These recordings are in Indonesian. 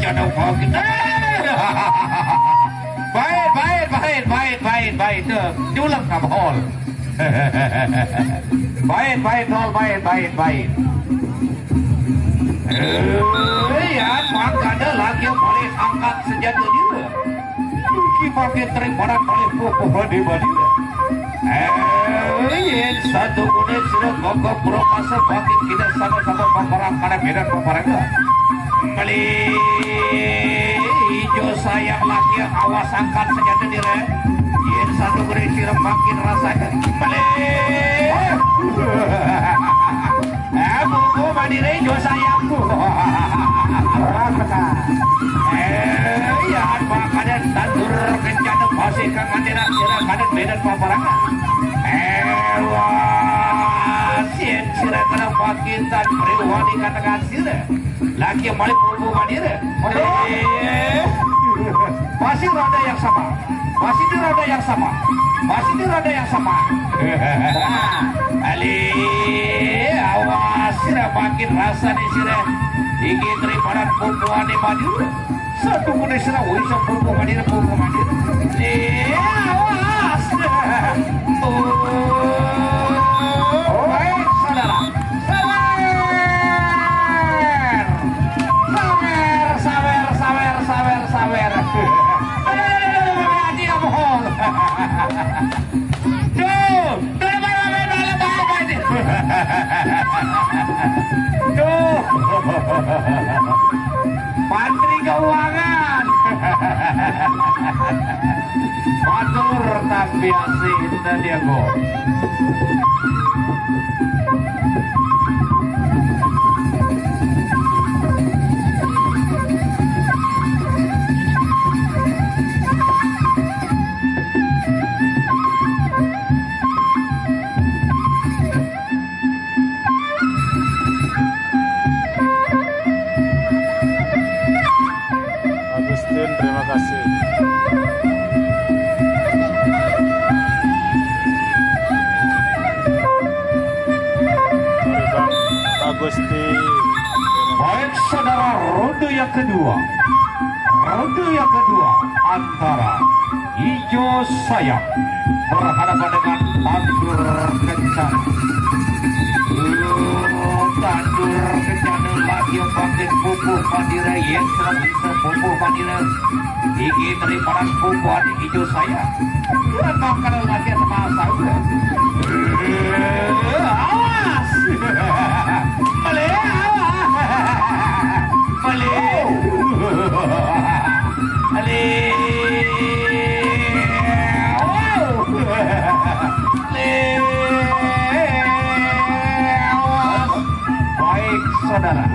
kencana fakir. Baik tuh julang sama hol. Baik hol baik. Ya makanya lagi boleh angkat senjata dia. Pakai terimparan paling pokok di Madinah. Satu kuda sudah gogok berokasa pakai kita sama-sama peperang pada medan peperangan. Beli hijau sayang lagi awas angkat senjata dia. Satu kuda sudah makin rasakan. Beli buku Madinah hijau sayangku. Ya makanya tandur kencana pasti ke Madinah kanan medan peperangan. Sien sira kana pakitan periwani katakan sira lagi malik buku Madinah. Masih roda yang sama. Masih di roda yang sama. Ali awas sira makin rasa nih sira. Iki terimparan pumpuan di Madinah. Satu kuda sira wisa pumpu Madinah. Awas. Baik saudara. Sawer. Hati kamu hol. Pantri keuangan. Matur tapi asih tadi aku. Terima kasih. Agusti. Baik saudara, ronde yang kedua antara hijau sayang berhadapan dengan tandur kencana. Tandur kencana lagi pakai pupuk Madinah yang serang bisa pupuk Madinah. Iki terimparan pupuk di hijau sayang. Dan makan lagi sama saya. Awas. Baik saudara,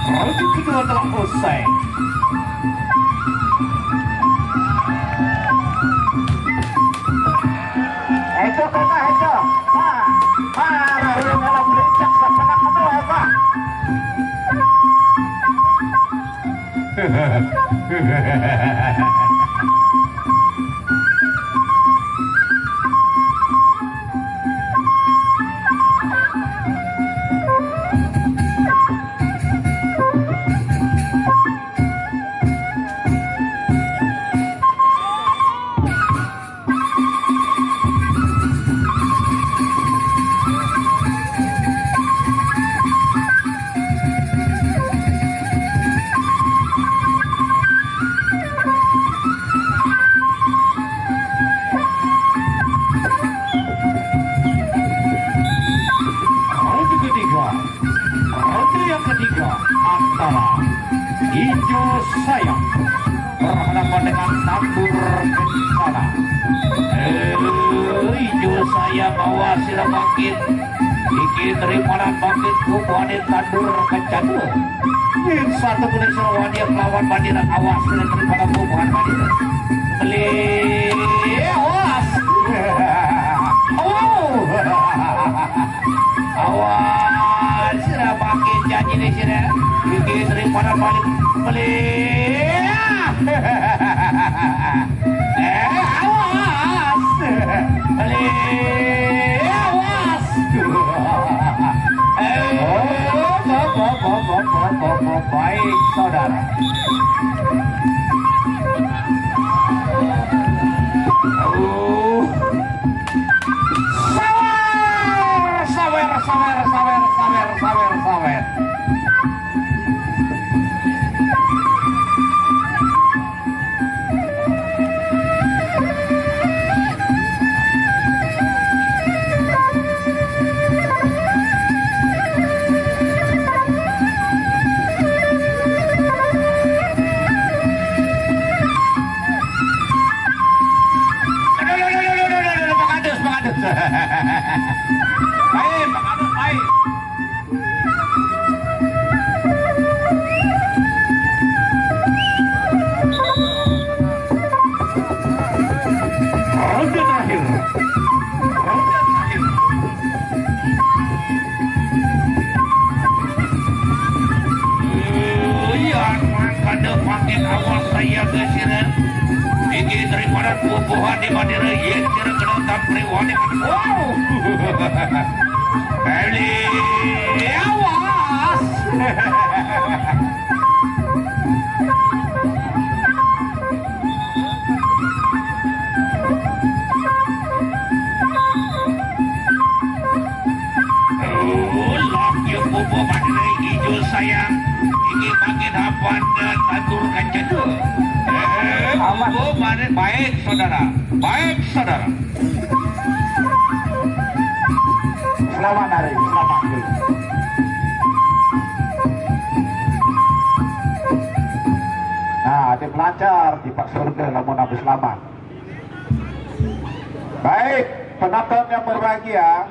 round kedua telah usai. antara hijau sayang berhadapan dengan tandur kencana. Hijau sayang bawa sila bangkit, iki terimanan bangkit kubuhan tandur kencana. Satu kulit serawani melawan bandiran, awas sila terimanan kubuhan bandiran. Awas, awas sila bangkit janji nih sila. Iki terimanan balik awas. baik saudara. Sawer. Baik, baik. Ronde terakhir. Kada pakai awal saya gesira. Ini daripada buah di Madura yang kira kena tampri wani. Wow. Kali awas. Laki buah Madura hijau sayang. Ini makin hafan dan taturkan jadul. Oh, baik saudara. Selamat hari, selamat. Nah, tim lancar di Pak Surga lamun habis selamat. Baik, penonton yang berbahagia.